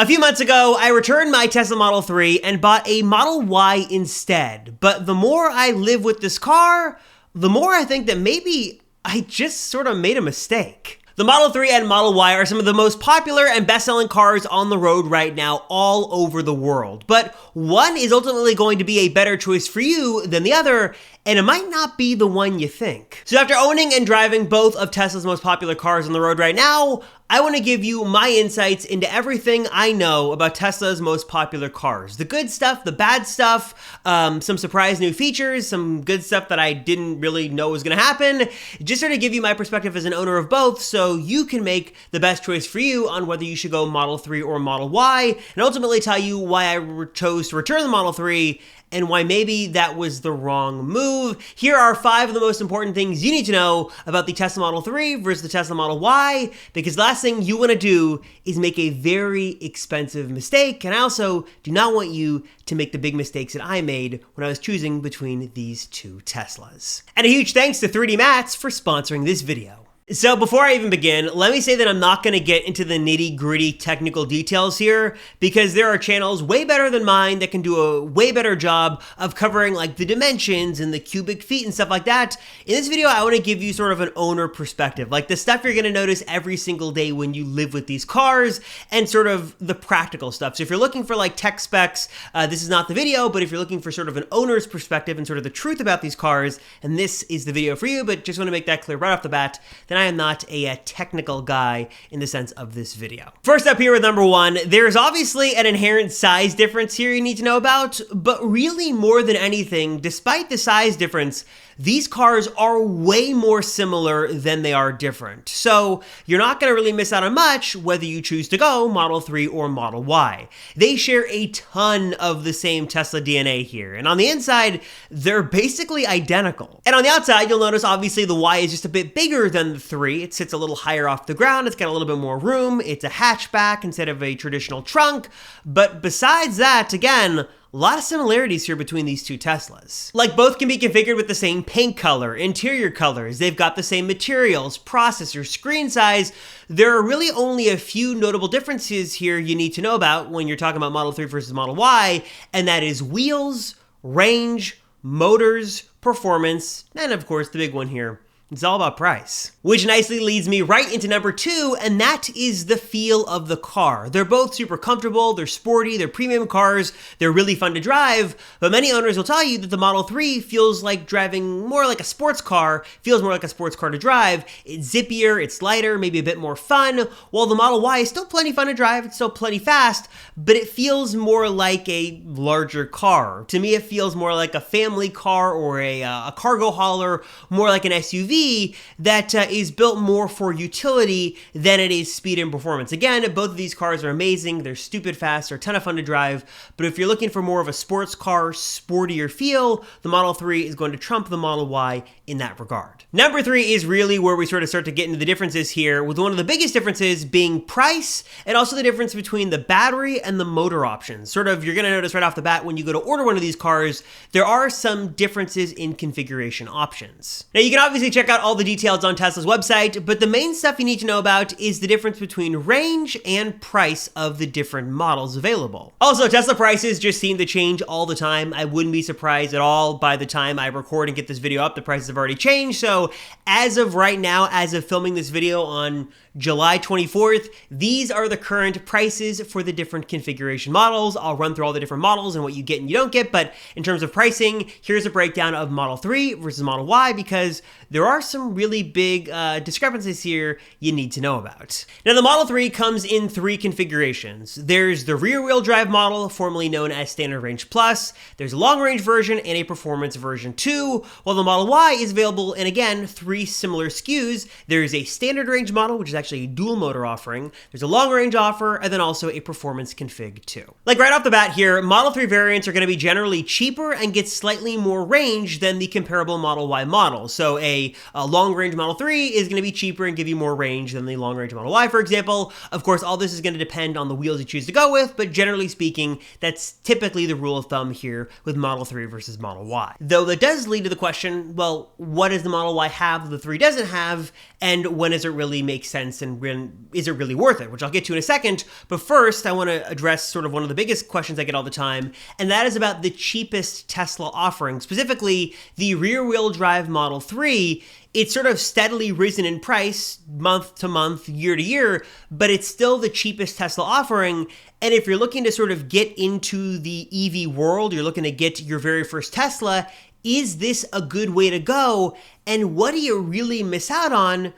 A few months ago, I returned my Tesla Model 3 and bought a Model Y instead. But the more I live with this car, the more I think that maybe I just sort of made a mistake. The Model 3 and Model Y are some of the most popular and best-selling cars on the road right now all over the world. But one is ultimately going to be a better choice for you than the other, and it might not be the one you think. So after owning and driving both of Tesla's most popular cars on the road right now, I want to give you my insights into everything I know about Tesla's most popular cars. The good stuff, the bad stuff, some surprise new features, some good stuff that I didn't really know was going to happen. Just sort of give you my perspective as an owner of both so you can make the best choice for you on whether you should go Model 3 or Model Y, and ultimately tell you why I chose to return the Model 3 and why maybe that was the wrong move. Here are 5 of the most important things you need to know about the Tesla Model 3 versus the Tesla Model Y, because the last thing you want to do is make a very expensive mistake, and I also do not want you to make the big mistakes that I made when I was choosing between these two Teslas. And a huge thanks to 3D Mats for sponsoring this video. So before I even begin, let me say that I'm not going to get into the nitty-gritty technical details here, because there are channels way better than mine that can do a way better job of covering like the dimensions and the cubic feet and stuff like that. In this video, I want to give you sort of an owner perspective, like the stuff you're going to notice every single day when you live with these cars and sort of the practical stuff. So if you're looking for like tech specs, this is not the video, but if you're looking for sort of an owner's perspective and sort of the truth about these cars, and this is the video for you, but just want to make that clear right off the bat, then I am not a technical guy in the sense of this video. First up here with number 1, there's obviously an inherent size difference here you need to know about, but really more than anything, despite the size difference, these cars are way more similar than they are different. So you're not going to really miss out on much whether you choose to go Model 3 or Model Y. They share a ton of the same Tesla DNA here. And on the inside, they're basically identical. And on the outside, you'll notice obviously the Y is just a bit bigger than the 3. It sits a little higher off the ground. It's got a little bit more room. It's a hatchback instead of a traditional trunk. But besides that, again, a lot of similarities here between these two Teslas. Like both can be configured with the same paint color, interior colors, they've got the same materials, processor, screen size. There are really only a few notable differences here you need to know about when you're talking about Model 3 versus Model Y, and that is wheels, range, motors, performance, and of course the big one here, it's all about price. Which nicely leads me right into number 2, and that is the feel of the car. They're both super comfortable, they're sporty, they're premium cars, they're really fun to drive, but many owners will tell you that the Model 3 feels like driving more like a sports car, feels more like a sports car to drive. It's zippier, it's lighter, maybe a bit more fun, while the Model Y is still plenty fun to drive, it's still plenty fast, but it feels more like a larger car. To me, it feels more like a family car or a cargo hauler, more like an SUV that is built more for utility than it is speed and performance. Again, both of these cars are amazing. They're stupid fast. They're a ton of fun to drive. But if you're looking for more of a sports car, sportier feel, the Model 3 is going to trump the Model Y in that regard. Number 3 is really where we sort of start to get into the differences here, with one of the biggest differences being price and also the difference between the battery and the motor options. Sort of, you're going to notice right off the bat when you go to order one of these cars, there are some differences in configuration options. Now, you can obviously check out all the details on Tesla's website, but the main stuff you need to know about is the difference between range and price of the different models available. Also, Tesla prices just seem to change all the time. I wouldn't be surprised at all by the time I record and get this video up, the prices have already changed. So as of right now, as of filming this video on July 24th, these are the current prices for the different configuration models. I'll run through all the different models and what you get and you don't get, but in terms of pricing, here's a breakdown of Model 3 versus Model Y, because there are some really big discrepancies here you need to know about. Now, the Model 3 comes in 3 configurations. There's the rear-wheel drive model, formerly known as Standard Range Plus. There's a long-range version and a performance version 2, while the Model Y is available in, again, 3 similar SKUs. There's a standard range model, which is actually a dual motor offering. There's a long range offer, and then also a performance config too. Like right off the bat here, Model 3 variants are going to be generally cheaper and get slightly more range than the comparable Model Y model. So a long range Model 3 is going to be cheaper and give you more range than the long range Model Y, for example. Of course, all this is going to depend on the wheels you choose to go with, but generally speaking, that's typically the rule of thumb here with Model 3 versus Model Y. Though that does lead to the question, well, what does the Model Y have that the 3 doesn't have, and when does it really make sense sense and is it really worth it, which I'll get to in a second. But first, I want to address sort of one of the biggest questions I get all the time, and that is about the cheapest Tesla offering, specifically the rear-wheel drive Model 3. It's sort of steadily risen in price month to month, year to year, but it's still the cheapest Tesla offering. And if you're looking to sort of get into the EV world, you're looking to get your very first Tesla, is this a good way to go? And what do you really miss out on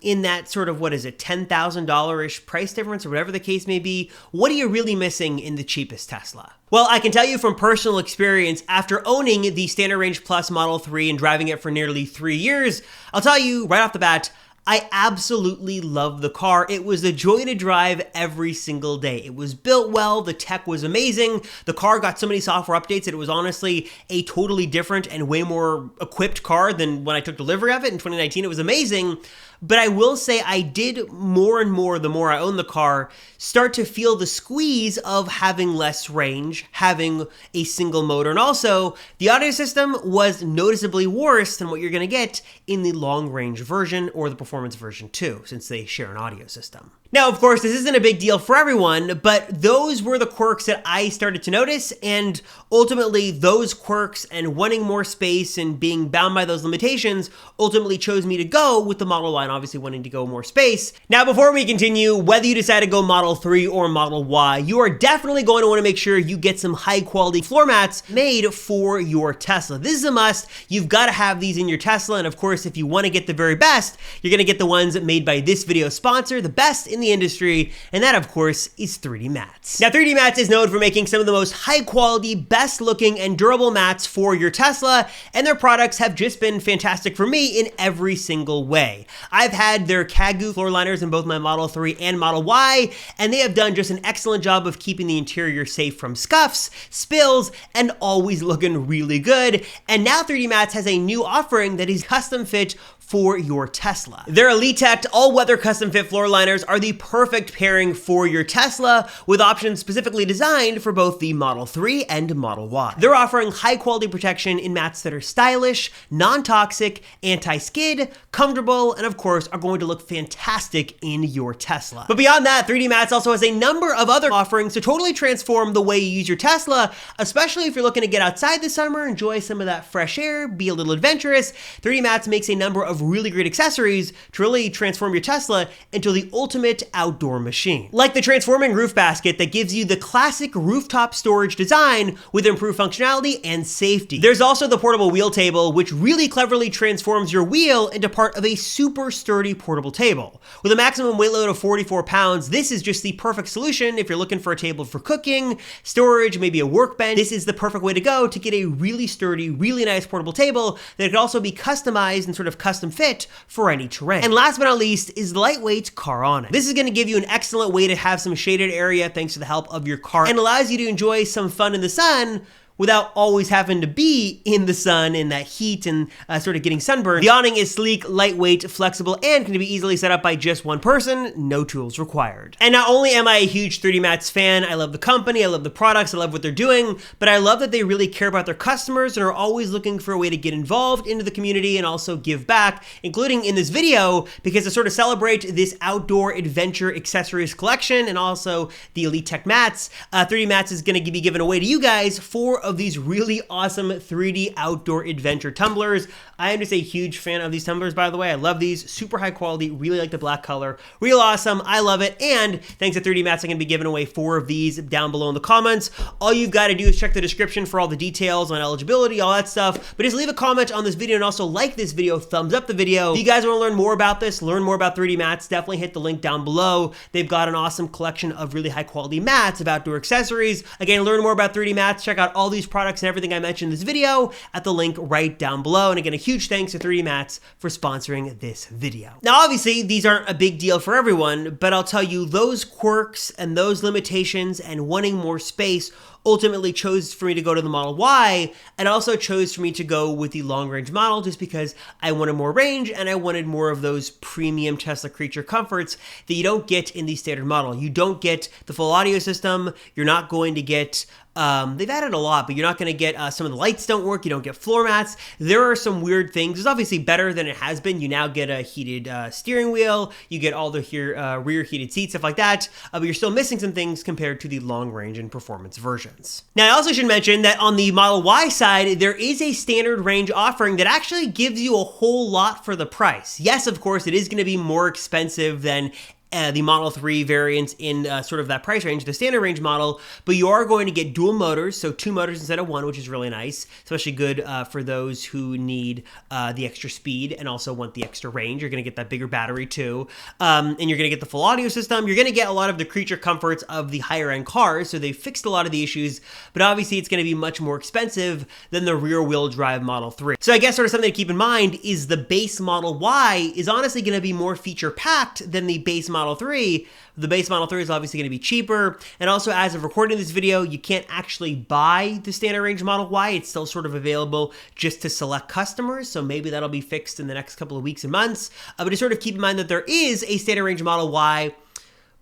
in that sort of, what is it, $10,000-ish price difference or whatever the case may be? What are you really missing in the cheapest Tesla? Well, I can tell you from personal experience, after owning the Standard Range Plus Model 3 and driving it for nearly 3 years, I'll tell you right off the bat, I absolutely love the car. It was a joy to drive every single day. It was built well, the tech was amazing, the car got so many software updates that it was honestly a totally different and way more equipped car than when I took delivery of it in 2019. It was amazing. But I will say I did more and more, the more I owned the car, start to feel the squeeze of having less range, having a single motor, and also the audio system was noticeably worse than what you're going to get in the long-range version or the performance version too, since they share an audio system. Now, of course, this isn't a big deal for everyone, but those were the quirks that I started to notice, and ultimately those quirks and wanting more space and being bound by those limitations ultimately chose me to go with the Model Y and obviously wanting to go more space. Now, before we continue, whether you decide to go Model 3 or Model Y, you are definitely going to want to make sure you get some high quality floor mats made for your Tesla. This is a must. You've got to have these in your Tesla, and of course, if you want to get the very best, you're going to get the ones made by this video sponsor, the best in the industry, and that of course is 3D Mats. Now 3D Mats is known for making some of the most high quality, best looking and durable mats for your Tesla, and their products have just been fantastic for me in every single way. I've had their KAGU floor liners in both my Model 3 and Model Y, and they have done just an excellent job of keeping the interior safe from scuffs, spills, and always looking really good. And now 3D Mats has a new offering that is custom fit for your Tesla. Their Elitect all-weather custom fit floor liners are the perfect pairing for your Tesla, with options specifically designed for both the Model 3 and Model Y. They're offering high-quality protection in mats that are stylish, non-toxic, anti-skid, comfortable, and of course are going to look fantastic in your Tesla. But beyond that, 3D Mats also has a number of other offerings to totally transform the way you use your Tesla, especially if you're looking to get outside this summer, enjoy some of that fresh air, be a little adventurous. 3D Mats makes a number of really great accessories to really transform your Tesla into the ultimate outdoor machine. Like the transforming roof basket that gives you the classic rooftop storage design with improved functionality and safety. There's also the portable wheel table, which really cleverly transforms your wheel into part of a super sturdy portable table. With a maximum weight load of 44 pounds, this is just the perfect solution if you're looking for a table for cooking, storage, maybe a workbench. This is the perfect way to go to get a really sturdy, really nice portable table that could also be customized and sort of custom fit for any terrain. And last but not least is the lightweight car awning. This is going to give you an excellent way to have some shaded area thanks to the help of your car, and allows you to enjoy some fun in the sun without always having to be in the sun in that heat and sort of getting sunburned. The awning is sleek, lightweight, flexible, and can be easily set up by just one person, no tools required. And not only am I a huge 3D Mats fan, I love the company, I love the products, I love what they're doing, but I love that they really care about their customers and are always looking for a way to get involved into the community and also give back, including in this video, because to sort of celebrate this outdoor adventure accessories collection and also the Elitect mats, 3D Mats is going to be given away to you guys 4 of these really awesome 3D outdoor adventure tumblers. I am just a huge fan of these tumblers, by the way. I love these, super high quality, really like the black color, real awesome, I love it, and thanks to 3D Mats, I'm going to be giving away 4 of these down below in the comments. All you've got to do is check the description for all the details on eligibility, all that stuff, but just leave a comment on this video and also like this video, thumbs up the video. If you guys want to learn more about this, learn more about 3D Mats, definitely hit the link down below. They've got an awesome collection of really high quality mats of outdoor accessories. Again, learn more about 3D Mats, check out all these products and everything I mentioned in this video at the link right down below. And again, a huge thanks to 3D Mats for sponsoring this video. Now, obviously, these aren't a big deal for everyone, but I'll tell you, those quirks and those limitations and wanting more space ultimately chose for me to go to the Model Y, and also chose for me to go with the long-range model just because I wanted more range and I wanted more of those premium Tesla creature comforts that you don't get in the standard model. You don't get the full audio system, you're not going to get They've added a lot, but you're not going to get some of the lights don't work. You don't get floor mats. There are some weird things. It's obviously better than it has been. You now get a heated steering wheel. You get all the rear heated seats, stuff like that. But you're still missing some things compared to the long range and performance versions. Now, I also should mention that on the Model Y side, there is a standard range offering that actually gives you a whole lot for the price. Yes, of course, it is going to be more expensive than the Model 3 variants in sort of that price range, the standard range model, but you are going to get dual motors, so 2 motors instead of 1, which is really nice, especially good for those who need the extra speed and also want the extra range. You're going to get that bigger battery too, and you're going to get the full audio system. You're going to get a lot of the creature comforts of the higher end cars, so they fixed a lot of the issues, but obviously it's going to be much more expensive than the rear wheel drive Model 3. So I guess sort of something to keep in mind is the base Model Y is honestly going to be more feature packed than the base Model 3. The base Model 3 is obviously going to be cheaper, and also as of recording this video, you can't actually buy the standard range Model Y. It's still sort of available just to select customers, so maybe that'll be fixed in the next couple of weeks and months. But just sort of keep in mind that there is a standard range Model Y,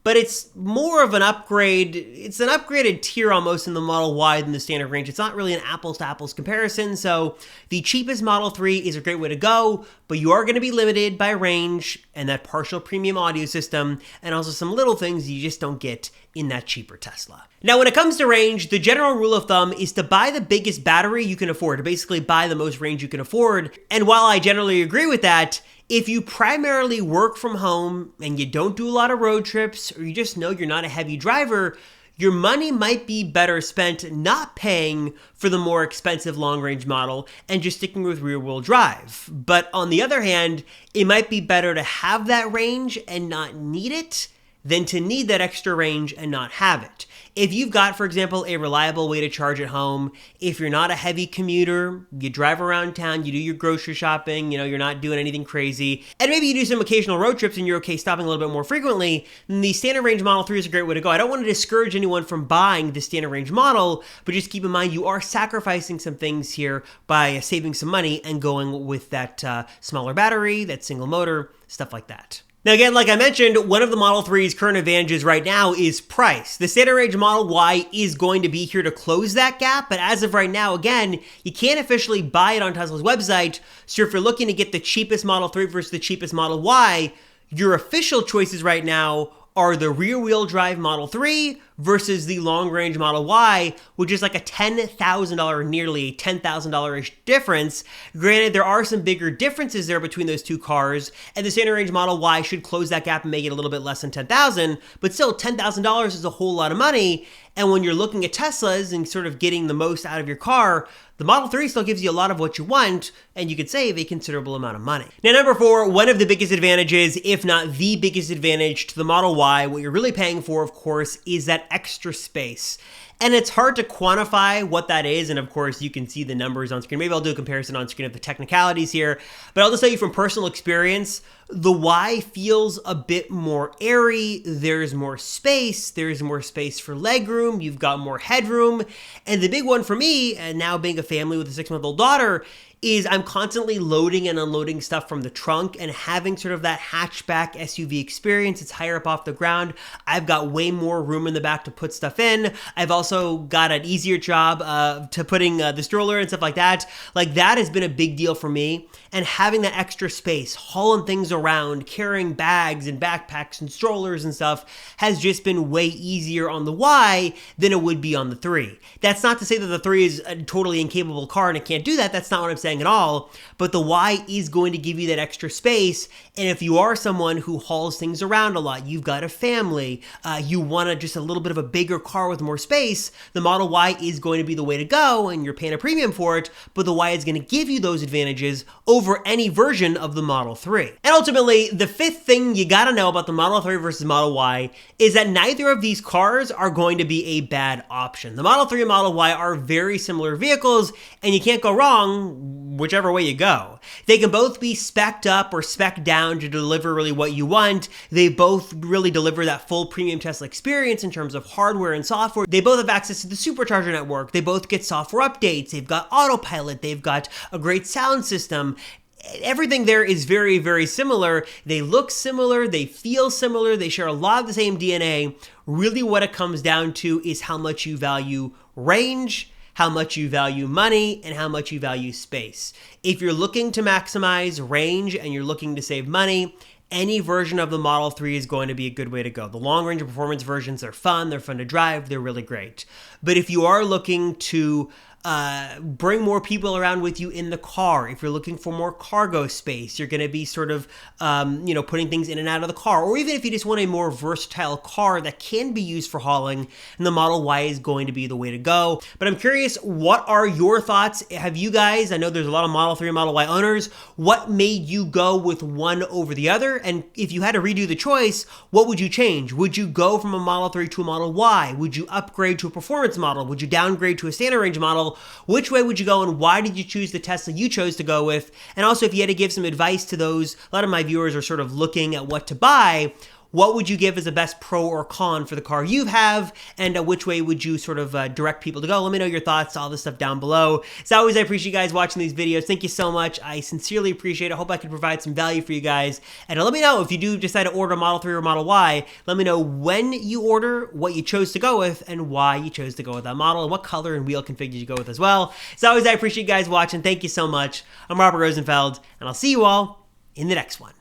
but it's more of an upgrade. It's an upgraded tier almost in the Model Y than the standard range. It's not really an apples to apples comparison. So the cheapest Model 3 is a great way to go, but you are going to be limited by range and that partial premium audio system, and also some little things you just don't get in that cheaper Tesla. Now, when it comes to range, the general rule of thumb is to buy the biggest battery you can afford, to basically buy the most range you can afford. And while I generally agree with that, if you primarily work from home and you don't do a lot of road trips, or you just know you're not a heavy driver, your money might be better spent not paying for the more expensive long-range model and just sticking with rear-wheel drive. But on the other hand, it might be better to have that range and not need it than to need that extra range and not have it. If you've got, for example, a reliable way to charge at home, if you're not a heavy commuter, you drive around town, you do your grocery shopping, you're not doing anything crazy, and maybe you do some occasional road trips and you're okay stopping a little bit more frequently, then the standard range Model 3 is a great way to go. I don't want to discourage anyone from buying the standard range model, but just keep in mind you are sacrificing some things here by saving some money and going with that smaller battery, that single motor, stuff like that. Now again, like I mentioned, one of the Model 3's current advantages right now is price. The standard range Model Y is going to be here to close that gap, but as of right now, again, you can't officially buy it on Tesla's website, so if you're looking to get the cheapest Model 3 versus the cheapest Model Y, your official choices right now are the rear-wheel drive Model 3 versus the long-range Model Y, which is like a $10,000, nearly $10,000-ish difference. Granted, there are some bigger differences there between those two cars, and the standard range Model Y should close that gap and make it a little bit less than $10,000, but still, $10,000 is a whole lot of money, and when you're looking at Teslas and sort of getting the most out of your car, the Model 3 still gives you a lot of what you want, and you could save a considerable amount of money. Now, number 4, one of the biggest advantages, if not the biggest advantage to the Model Y, what you're really paying for, of course, is that extra space. And it's hard to quantify what that is, and of course, you can see the numbers on screen. Maybe I'll do a comparison on screen of the technicalities here, but I'll just tell you from personal experience, the Y feels a bit more airy, there's more space for legroom, you've got more headroom, and the big one for me, and now being a family with a 6-month-old daughter, is I'm constantly loading and unloading stuff from the trunk and having sort of that hatchback SUV experience. It's higher up off the ground. I've got way more room in the back to put stuff in. I've also got an easier job to putting the stroller and stuff like that. Like, that has been a big deal for me. And having that extra space, hauling things around, carrying bags and backpacks and strollers and stuff has just been way easier on the Y than it would be on the 3. That's not to say that the 3 is a totally incapable car and it can't do that. That's not what I'm saying at all, but the Y is going to give you that extra space, and if you are someone who hauls things around a lot, you've got a family, you want just a little bit of a bigger car with more space, the Model Y is going to be the way to go, and you're paying a premium for it, but the Y is going to give you those advantages over any version of the Model 3. And ultimately, the 5th thing you gotta know about the Model 3 versus Model Y is that neither of these cars are going to be a bad option. The Model 3 and Model Y are very similar vehicles, and you can't go wrong whichever way you go. They can both be spec'd up or spec'd down to deliver really what you want. They both really deliver that full premium Tesla experience in terms of hardware and software. They both have access to the supercharger network. They both get software updates. They've got autopilot. They've got a great sound system. everything there is very, very similar. They look similar, they feel similar, they share a lot of the same DNA. Really what it comes down to is how much you value range, how much you value money, and how much you value space. If you're looking to maximize range and you're looking to save money, any version of the Model 3 is going to be a good way to go. The long-range performance versions are fun, they're fun to drive, they're really great. But if you are looking to bring more people around with you in the car, if you're looking for more cargo space, you're going to be sort of, putting things in and out of the car, or even if you just want a more versatile car that can be used for hauling, and the Model Y is going to be the way to go. But I'm curious, what are your thoughts? Have you guys, I know there's a lot of Model 3 and Model Y owners, what made you go with one over the other? And if you had to redo the choice, what would you change? Would you go from a Model 3 to a Model Y? Would you upgrade to a performance model? Would you downgrade to a standard range model? Which way would you go, and why did you choose the Tesla you chose to go with? And also, if you had to give some advice to those, a lot of my viewers are sort of looking at what to buy, what would you give as a best pro or con for the car you have, and which way would you sort of direct people to go? Let me know your thoughts, all this stuff down below. As always, I appreciate you guys watching these videos. Thank you so much. I sincerely appreciate it. I hope I could provide some value for you guys. And let me know if you do decide to order a Model 3 or Model Y. Let me know when you order, what you chose to go with, and why you chose to go with that model, and what color and wheel config you go with as well. As always, I appreciate you guys watching. Thank you so much. I'm Robert Rosenfeld, and I'll see you all in the next one.